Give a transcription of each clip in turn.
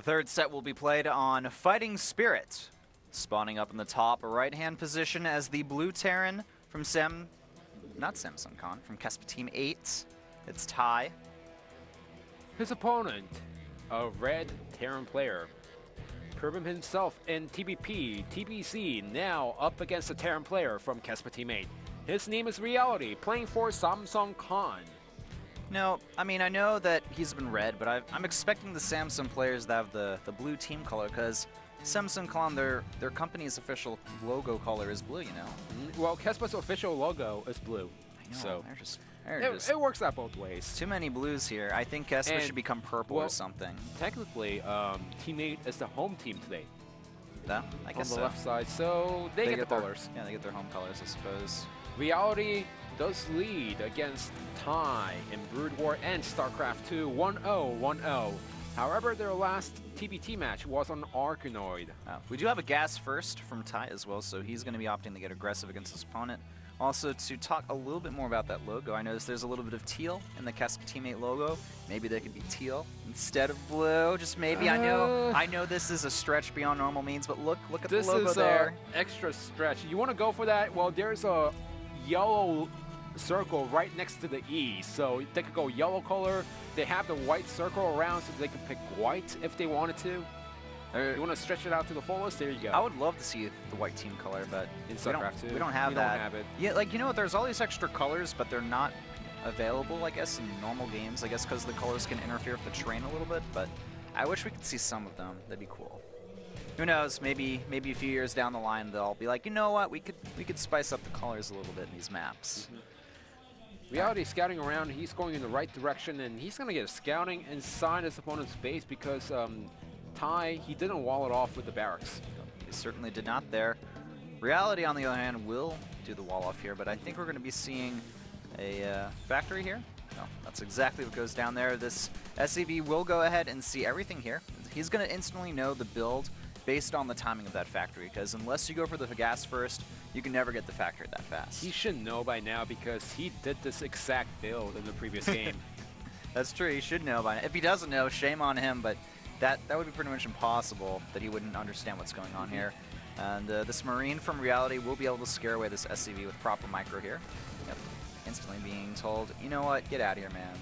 third set will be played on Fighting Spirit, spawning up in the top right-hand position as the blue Terran from from Kespa Team 8. It's Ty. His opponent, a red Terran player, proven himself in TvP, TBC, now up against a Terran player from Kespa Team 8. His name is Reality, playing for Samsung Khan. No, I mean, I know that he's been red, but I'm expecting the Samsung players to have the blue team color, because Samsung Khan, their company's official logo color is blue, you know? Well, Kespa's official logo is blue. I know, So it works out both ways. Too many blues here. I think Kespa should become purple or something. Technically, Team 8 is the home team today. Yeah, I guess on the left side, so they get the colors. Yeah, they get their home colors, I suppose. Reality does lead against Ty in Brood War and Starcraft2 1-0. However, their last TBT match was on Arkanoid. We do have a gas first from Ty as well, so he's going to be opting to get aggressive against his opponent. Also, to talk a little bit more about that logo, I noticed there's a little bit of teal in the Kespa Teammate logo. Maybe they could be teal instead of blue. Just maybe. I know this is a stretch beyond normal means, but look at the logo there. This is extra stretch. You want to go for that? Well, there's a yellow circle right next to the E, so they could go yellow color. They have the white circle around, so they could pick white if they wanted to. You want to stretch it out to the fullest? There you go. I would love to see the white team color, but in Starcraft 2, we don't have that. Don't have it. Yeah, like, you know what? There's all these extra colors, but they're not available, I guess, in normal games. I guess because the colors can interfere with the terrain a little bit, but I wish we could see some of them. That'd be cool. Who knows? Maybe a few years down the line, they'll be like, you know what? We could spice up the colors a little bit in these maps. Reality scouting around. He's going in the right direction, and he's going to get a scouting inside his opponent's base because Ty, he didn't wall it off with the barracks. He certainly did not there. Reality, on the other hand, will do the wall off here, but I think we're going to be seeing a factory here. No, that's exactly what goes down there. This SCV will go ahead and see everything here. He's going to instantly know the build based on the timing of that factory, because unless you go for the gas first, you can never get the factory that fast. He should know by now because he did this exact build in the previous game. That's true, he should know by now. If he doesn't know, shame on him, but that would be pretty much impossible that he wouldn't understand what's going on here. And this Marine from Reality will be able to scare away this SCV with proper micro here. Yep. Instantly being told, you know what, get out of here, man.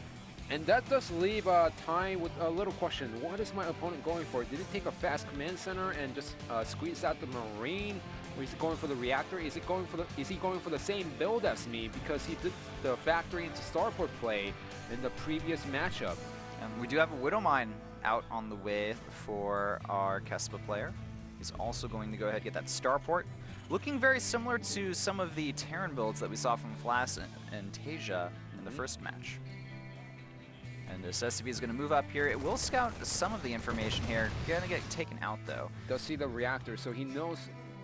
And that does leave Ty with a little question. What is my opponent going for? Did he take a fast command center and just squeeze out the Marine? Or is he going for the reactor? Is he going for the same build as me because he did the factory into starport play in the previous matchup? And we do have a Widow Mine out on the way for our Kespa player. He's also going to go ahead and get that starport. Looking very similar to some of the Terran builds that we saw from Flass and Tasia in the first match. And this SCV is going to move up here. It will scout some of the information here. Going to get taken out, though. Does see the reactor, so he knows,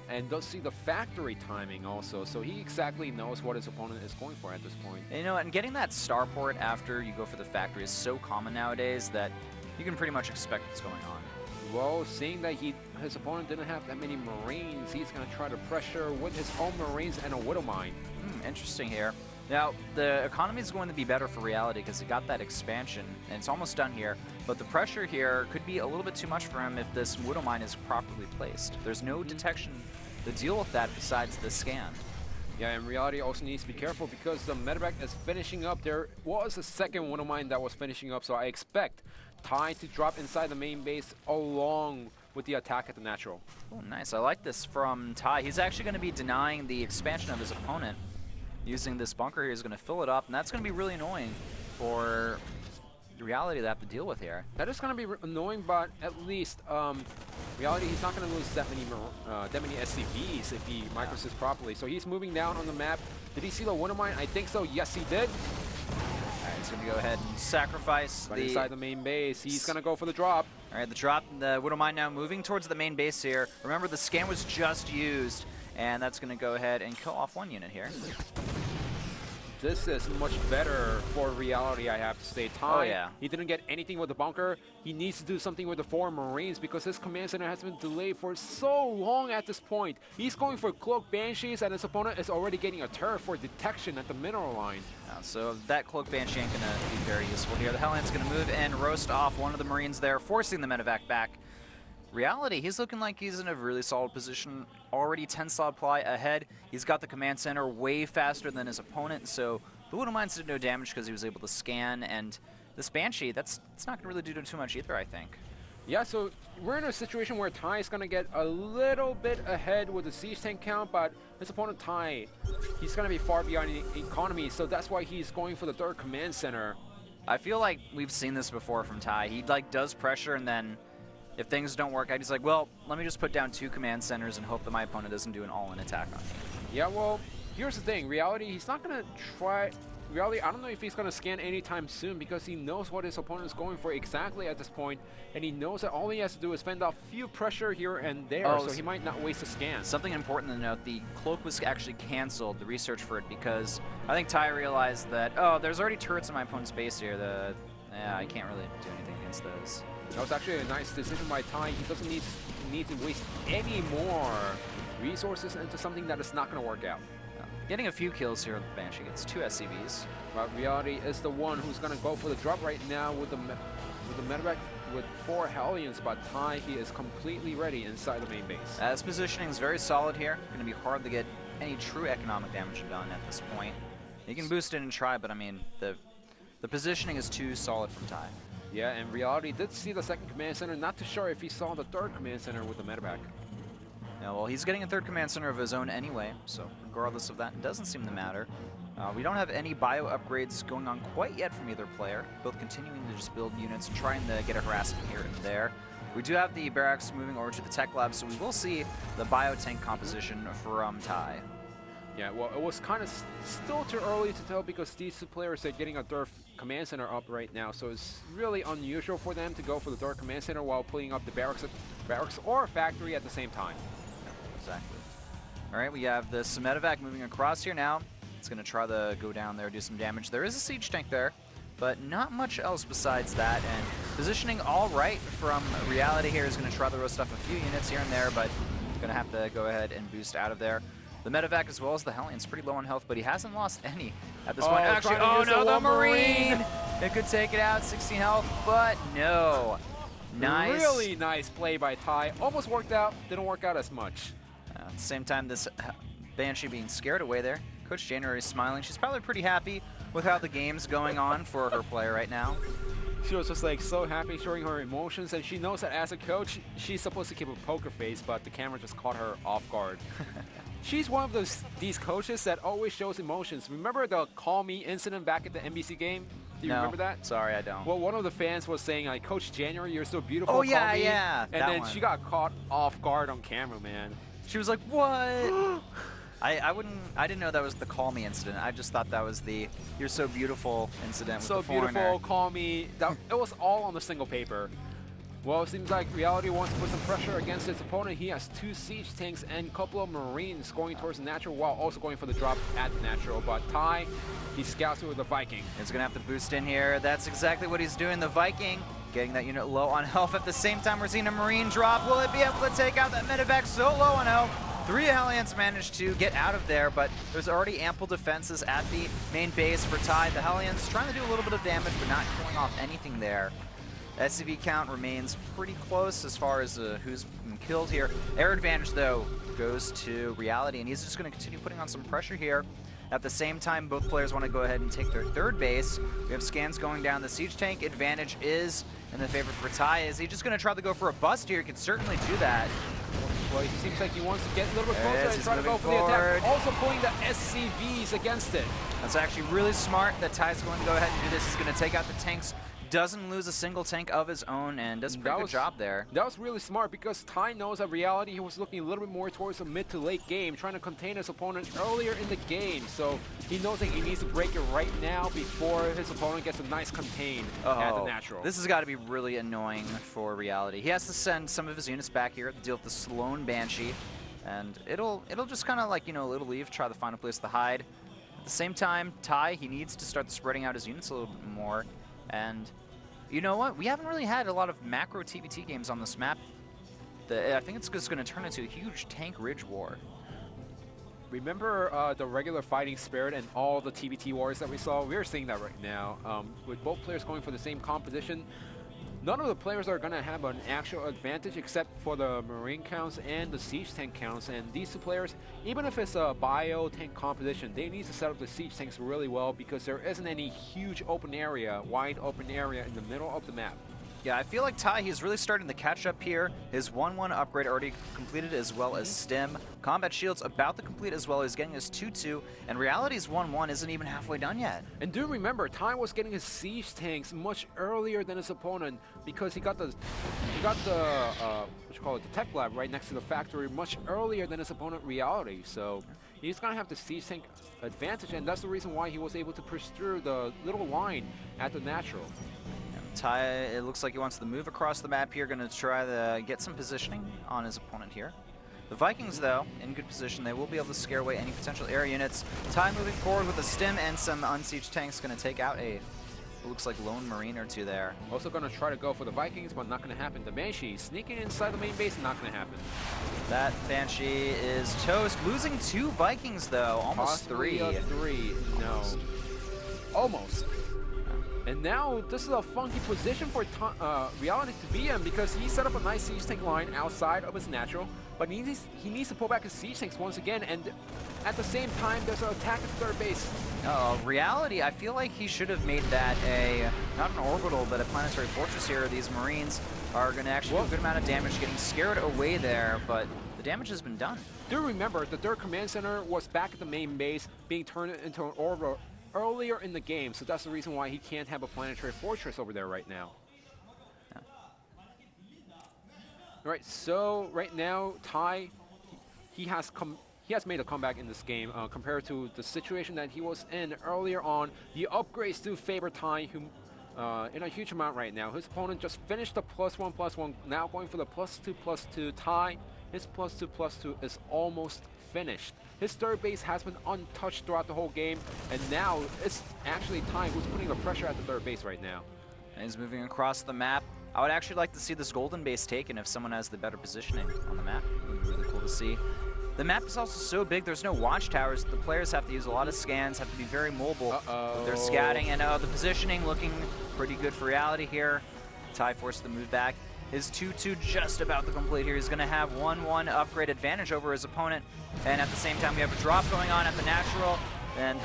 and does see the factory timing also, so he exactly knows what his opponent is going for at this point. And you know what, and getting that starport after you go for the factory is so common nowadays that you can pretty much expect what's going on. Well, seeing that his opponent didn't have that many Marines, he's going to try to pressure with his own Marines and a Widow Mine. Interesting here. Now, the economy is going to be better for Reality because he got that expansion, and it's almost done here. But the pressure here could be a little bit too much for him if this Widow Mine is properly placed. There's no detection to deal with that besides the scan. Yeah, and Reality also needs to be careful because the medevac is finishing up. There was a second Widow Mine that was finishing up, so I expect Ty to drop inside the main base along with the attack at the natural. Oh, nice. I like this from Ty. He's actually going to be denying the expansion of his opponent. Using this bunker here, he's going to fill it up, and that's going to be really annoying for Reality to have to deal with here. That is going to be annoying, but at least Reality, he's not going to lose that many SCVs if he microsys properly. So he's moving down on the map. Did he see the Widow Mine? I think so. Yes, he did. Alright, he's going to go ahead and sacrifice inside the main base. He's going to go for the drop. Alright, the drop. The Widow Mine now moving towards the main base here. Remember, the scan was just used, and that's going to go ahead and kill off one unit here. This is much better for Reality, I have to say. Ty, he didn't get anything with the bunker. He needs to do something with the 4 Marines because his command center has been delayed for so long at this point. He's going for Cloak Banshees, and his opponent is already getting a turret for detection at the mineral line. So that Cloak Banshee ain't going to be very useful here. The Hellhound's going to move and roast off one of the Marines there, forcing the medevac back. Reality, he's looking like he's in a really solid position. Already 10 slot ply ahead. He's got the command center way faster than his opponent, so the Widow Mines did no damage because he was able to scan, and this Banshee, it's not going to really do too much either, I think. Yeah, so we're in a situation where Ty is going to get a little bit ahead with the siege tank count, but his opponent Ty, he's going to be far beyond the economy, so that's why he's going for the third command center. I feel like we've seen this before from Ty. He like does pressure, and then if things don't work out, he's like, well, let me just put down 2 command centers and hope that my opponent doesn't do an all-in attack on me. Yeah, well, here's the thing. Reality, he's not going to try... Reality, I don't know if he's going to scan anytime soon because he knows what his opponent is going for exactly at this point, and he knows that all he has to do is fend off few pressure here and there, so he might not waste a scan. Something important to note, the cloak was actually canceled, the research for it, because I think Ty realized that, oh, there's already turrets in my opponent's base here. Yeah, I can't really do anything against those. That was actually a nice decision by Ty. He doesn't need to waste any more resources into something that is not going to work out. Getting a few kills here, the Banshee gets 2 SCVs. But Reality is the one who's going to go for the drop right now with the medevac with 4 Hellions, but Ty, he is completely ready inside the main base. His positioning is very solid here. Going to be hard to get any true economic damage done at this point. You can boost it and try, but I mean, the positioning is too solid from Ty. Yeah, and Reality did see the second command center. Not too sure if he saw the third command center with the medevac. Yeah, well, he's getting a third command center of his own anyway, so regardless of that, it doesn't seem to matter. We don't have any bio upgrades going on quite yet from either player, both continuing to just build units and trying to get a harassment here and there. We do have the barracks moving over to the tech lab, so we will see the bio tank composition from Ty. Yeah, well, it was kind of still too early to tell because these 2 players are getting a third command center up right now, so it's really unusual for them to go for the third command center while putting up the barracks or factory at the same time. Exactly. All right, we have the medevac moving across here now. It's going to try to go down there, do some damage. There is a siege tank there, but not much else besides that. And positioning all right from Reality here is going to try to roast off a few units here and there, but going to have to go ahead and boost out of there. The medevac as well as the Hellion's pretty low on health, but he hasn't lost any at this point. Actually, oh no, the Marine! It could take it out, 16 health, but no. Nice. Really nice play by Ty. Almost worked out, didn't work out as much. At the same time, this Banshee being scared away there. Coach January is smiling. She's probably pretty happy with how the game's going on for her player right now. She was just like so happy showing her emotions, and she knows that as a coach, she's supposed to keep a poker face, but the camera just caught her off guard. She's one of these coaches that always shows emotions. Remember the Call Me incident back at the NBC game? Do you remember that? Sorry, I don't. Well, one of the fans was saying, like, Coach January, you're so beautiful. Oh, yeah, call me. yeah. And then she got caught off guard on camera, man. She was like, what? I didn't know that was the Call Me incident. I just thought that was the You're So Beautiful incident with the foreigner. So beautiful, call me. It was all on the single paper. Well, it seems like Reality wants to put some pressure against his opponent. He has 2 siege tanks and a couple of Marines going towards the natural while also going for the drop at the natural. But Ty, he scouts it with the Viking. He's going to have to boost in here. That's exactly what he's doing. The Viking getting that unit low on health. At the same time, we're seeing a Marine drop. Will it be able to take out that medevac so low on health? 3 Hellions managed to get out of there, but there's already ample defenses at the main base for Ty. The Hellions trying to do a little bit of damage, but not killing off anything there. SCV count remains pretty close as far as who's been killed here. Air advantage, though, goes to Reality, and he's just going to continue putting on some pressure here. At the same time, both players want to go ahead and take their third base. We have scans going down. The siege tank advantage is in the favor for Ty. Is he just going to try to go for a bust here? He could certainly do that. Well, he seems like he wants to get a little bit closer and try to go for the attack. Also pulling the SCVs against it. That's actually really smart that Ty's going to go ahead and do this. He's going to take out the tanks. Doesn't lose a single tank of his own and does a pretty good job there. That was really smart because Ty knows that Reality, he was looking a little bit more towards the mid to late game, trying to contain his opponent earlier in the game. So he knows that he needs to break it right now before his opponent gets a nice contain at the natural. This has got to be really annoying for Reality. He has to send some of his units back here to deal with the Sloan Banshee. And it'll just kind of like, you know, it'll leave, try to find a place to hide. At the same time, Ty, he needs to start spreading out his units a little bit more. And you know what? We haven't really had a lot of macro TvT games on this map. I think it's just going to turn into a huge tank ridge war. Remember the regular fighting spirit and all the TvT wars that we saw? We're seeing that right now. With both players going for the same composition, none of the players are going to have an actual advantage except for the Marine counts and the Siege tank counts. And these two players, even if it's a bio tank competition, they need to set up the Siege tanks really well because there isn't any huge open area, wide open area in the middle of the map. Yeah, I feel like Ty, he's really starting to catch up here. His 1-1 upgrade already completed, as well as Stim. Combat Shield's about to complete as well. He's getting his 2-2, and Reality's 1-1 isn't even halfway done yet. And do remember, Ty was getting his Siege tanks much earlier than his opponent because he got the the tech lab right next to the factory much earlier than his opponent Reality. So he's gonna have the Siege tank advantage, and that's the reason why he was able to push through the little line at the natural. Ty, it looks like he wants to move across the map here, going to try to get some positioning on his opponent here. The Vikings, though, in good position. They will be able to scare away any potential air units. Ty moving forward with a Stim and some unsieged tanks, going to take out a, looks like, lone Marine or two there. Also going to try to go for the Vikings, but not going to happen. The Banshee sneaking inside the main base, not going to happen. That Banshee is toast. Losing 2 Vikings, though. Almost Possibly 3. No. Almost. And now this is a funky position for Reality to be in because he set up a nice siege tank line outside of his natural, but he needs to pull back his siege tanks once again, and at the same time there's an attack at third base. Reality, I feel like he should have made that not an orbital, but a planetary fortress here. These Marines are going to actually do a good amount of damage, getting scared away there, but the damage has been done. Do remember, the third command center was back at the main base, being turned into an orbital earlier in the game, so that's the reason why he can't have a planetary fortress over there right now. Yeah. All right, so right now, Ty, he has made a comeback in this game compared to the situation that he was in earlier on. The upgrades do favor Ty, who in a huge amount right now. His opponent just finished the +1/+1, now going for the +2/+2. Ty, his +2/+2 is almost finished. His third base has been untouched throughout the whole game, and now it's actually Ty who's putting the pressure at the third base right now. And he's moving across the map. I would actually like to see this golden base taken if someone has the better positioning on the map. It would be really cool to see. The map is also so big, there's no watchtowers. The players have to use a lot of scans, have to be very mobile with their scouting, and the positioning looking pretty good for Reality here. Ty forced to move back. His 2-2 just about to complete here. He's going to have 1-1 upgrade advantage over his opponent. And at the same time, we have a drop going on at the natural. And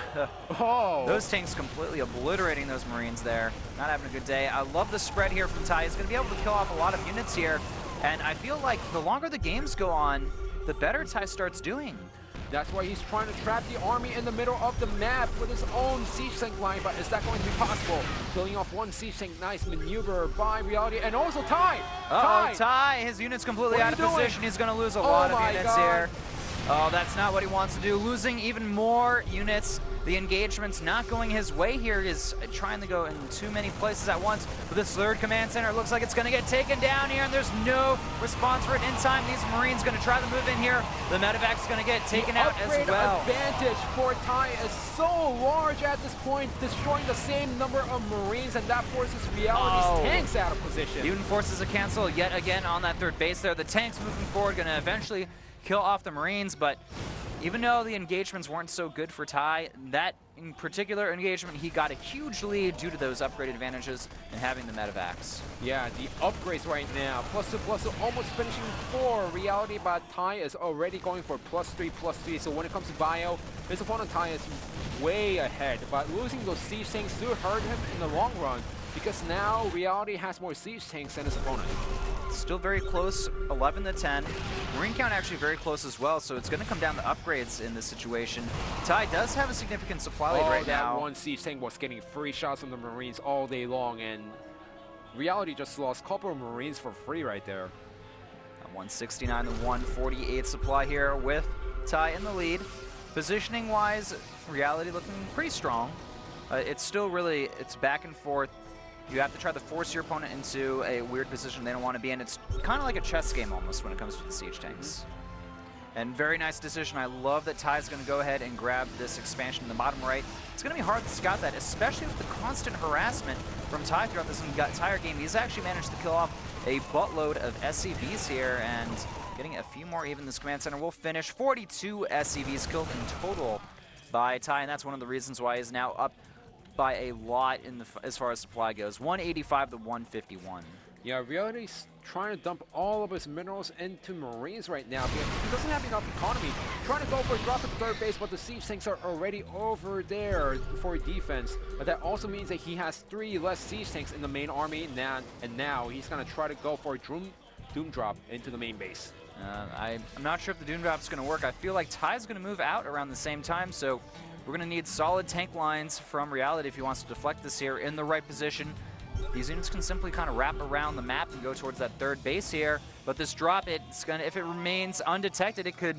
those tanks completely obliterating those Marines there. Not having a good day. I love the spread here from Ty. He's going to be able to kill off a lot of units here. And I feel like the longer the games go on, the better Ty starts doing. That's why he's trying to trap the army in the middle of the map with his own siege tank line, but is that going to be possible? Killing off one siege tank, nice maneuver by Reality, and also Ty! Ty, his unit's completely out of position. He's going to lose a lot of units here. Oh, that's not what he wants to do. Losing even more units. The engagement's not going his way here. Is trying to go in too many places at once. But this third command center looks like it's going to get taken down here, and there's no response for it in time. These Marines going to try to move in here. The medevac's going to get taken out as well. The advantage for Ty is so large at this point, destroying the same number of Marines, and that forces Reality's tanks out of position. Even forces a cancel yet again on that third base there. The tanks moving forward, going to eventually kill off the Marines, but even though the engagements weren't so good for Ty, that in particular engagement, he got a huge lead due to those upgrade advantages and having the medevacs. Yeah, the upgrades right now, +2/+2, almost finishing for Reality, but Ty is already going for +3/+3. So when it comes to bio, his opponent Ty is way ahead, but losing those siege tanks do hurt him in the long run, because now Reality has more siege tanks than his opponent. Still very close, 11-10. Marine count actually very close as well, so it's going to come down to upgrades in this situation. Ty does have a significant supply lead right now. That one siege tank was getting free shots from the Marines all day long, and Reality just lost a couple of Marines for free right there. A 169 to 148 supply here with Ty in the lead. Positioning-wise, Reality looking pretty strong. It's still really, it's back and forth. You have to try to force your opponent into a weird position they don't want to be in. It's kind of like a chess game almost when it comes to the siege tanks. And very nice decision. I love that Ty's going to go ahead and grab this expansion in the bottom right. It's going to be hard to scout that, especially with the constant harassment from Ty throughout this entire game. He's actually managed to kill off a buttload of SCVs here, and getting a few more even. This command center will finish. 42 SCVs killed in total by Ty, and that's one of the reasons why he's now up by a lot in the as far as supply goes. 185 to 151. Yeah, Reality's trying to dump all of his minerals into Marines right now because he doesn't have enough economy. Trying to go for a drop at the third base, but the siege tanks are already over there for defense. But that also means that he has 3 less siege tanks in the main army now, and now he's going to try to go for a Doom drop into the main base. I'm not sure if the Doom drop's going to work. I feel like Ty's going to move out around the same time, so we're going to need solid tank lines from Reality if he wants to deflect this here in the right position. These units can simply kind of wrap around the map and go towards that third base here. But this drop, it's gonna, if it remains undetected, it could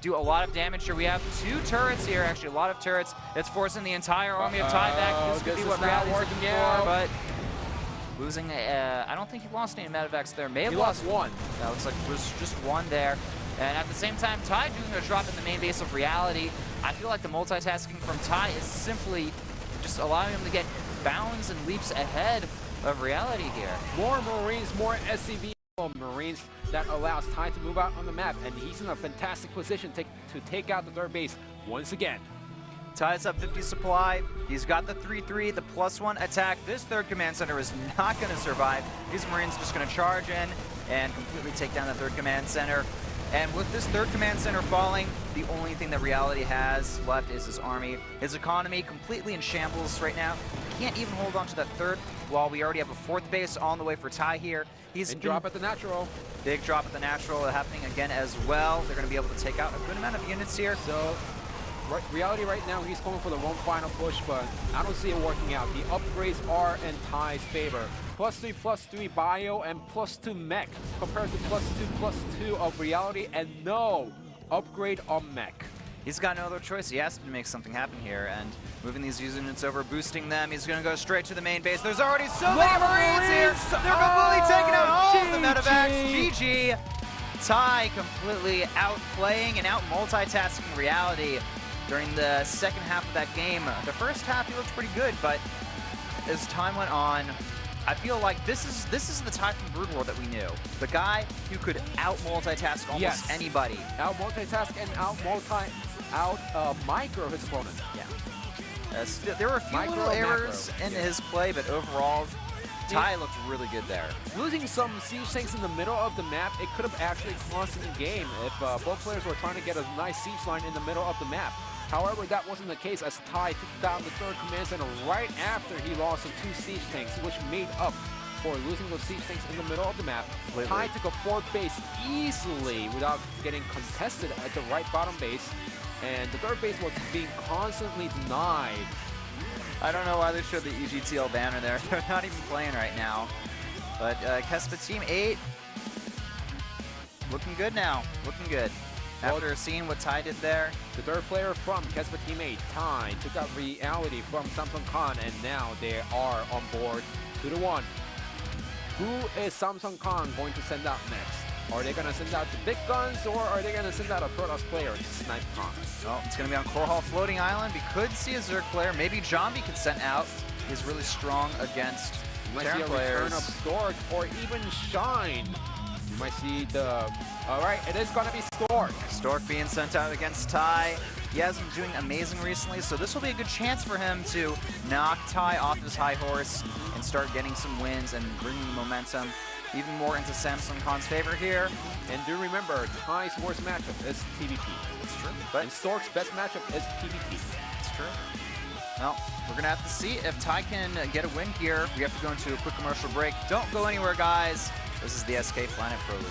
do a lot of damage here. We have 2 turrets here, actually a lot of turrets. It's forcing the entire army of Ty back. This could be what Reality's looking for, but losing, I don't think he lost any medevacs there. May have lost 1. That looks like it was just 1 there. And at the same time, Ty doing a drop in the main base of Reality. I feel like the multitasking from Ty is simply just allowing him to get bounds and leaps ahead of Reality here. More Marines, more SCV Marines that allows Ty to move out on the map, and he's in a fantastic position to take out the third base once again. Ty's up 50 supply. He's got the 3-3, the +1 attack. This third command center is not going to survive. These Marines just going to charge in and completely take down the third command center. And with this third command center falling, the only thing that Reality has left is his army. His economy completely in shambles right now. He can't even hold on to that third, while we already have a 4th base on the way for Ty here. He's drop at the natural. Big drop at the natural happening again as well. They're going to be able to take out a good amount of units here. So Reality right now, he's going for the one final push, but I don't see it working out. The upgrades are in Ty's favor. +3/+3 bio and +2 mech compared to +2/+2 of Reality, and no upgrade on mech. He's got no other choice. He has to make something happen here, and moving these units over, boosting them. He's going to go straight to the main base. There's already so many Marines here. They're completely taking out all of the medevacs. GG. Ty completely outplaying and out multitasking Reality during the second half of that game. The first half he looked pretty good, but as time went on, I feel like this is the Ty from Brood War that we knew. The guy who could out multitask almost anybody. Out multitask and out micro his opponent. Yeah. There were a few little errors in his play, but overall, Ty looked really good there. Losing some siege tanks in the middle of the map, it could have actually cost him the game if both players were trying to get a nice siege line in the middle of the map. However, that wasn't the case as Ty took down the third command center right after he lost some 2 siege tanks, which made up for losing those siege tanks in the middle of the map. Ty took a 4th base easily without getting contested at the right bottom base, and the third base was being constantly denied. I don't know why they showed the EGTL banner there. They're not even playing right now. But Kespa Team 8, looking good now, looking good. After seeing what Ty did there. The third player from Kespa Team 8, Ty, took out Reality from Samsung Khan, and now they are on board 2-1. Who is Samsung Khan going to send out next? Are they going to send out the big guns, or are they going to send out a Protoss player to snipe Khan? Well, it's going to be on Core Hall Floating Island. We could see a Zerg player. Maybe Jambi could send out. He's really strong against Terran players. Return of Stork, or even Shine. You might see the... Alright, it is going to be Stork. Stork being sent out against Ty. He hasn't been doing amazing recently, so this will be a good chance for him to knock Ty off his high horse and start getting some wins and bringing the momentum even more into Samsung Khan's favor here. And do remember, Ty's worst matchup is TvP. It's true. But and Stork's best matchup is PvP. It's true. Well, we're going to have to see if Ty can get a win here. We have to go into a quick commercial break. Don't go anywhere, guys. This is the SK Planet Pro League.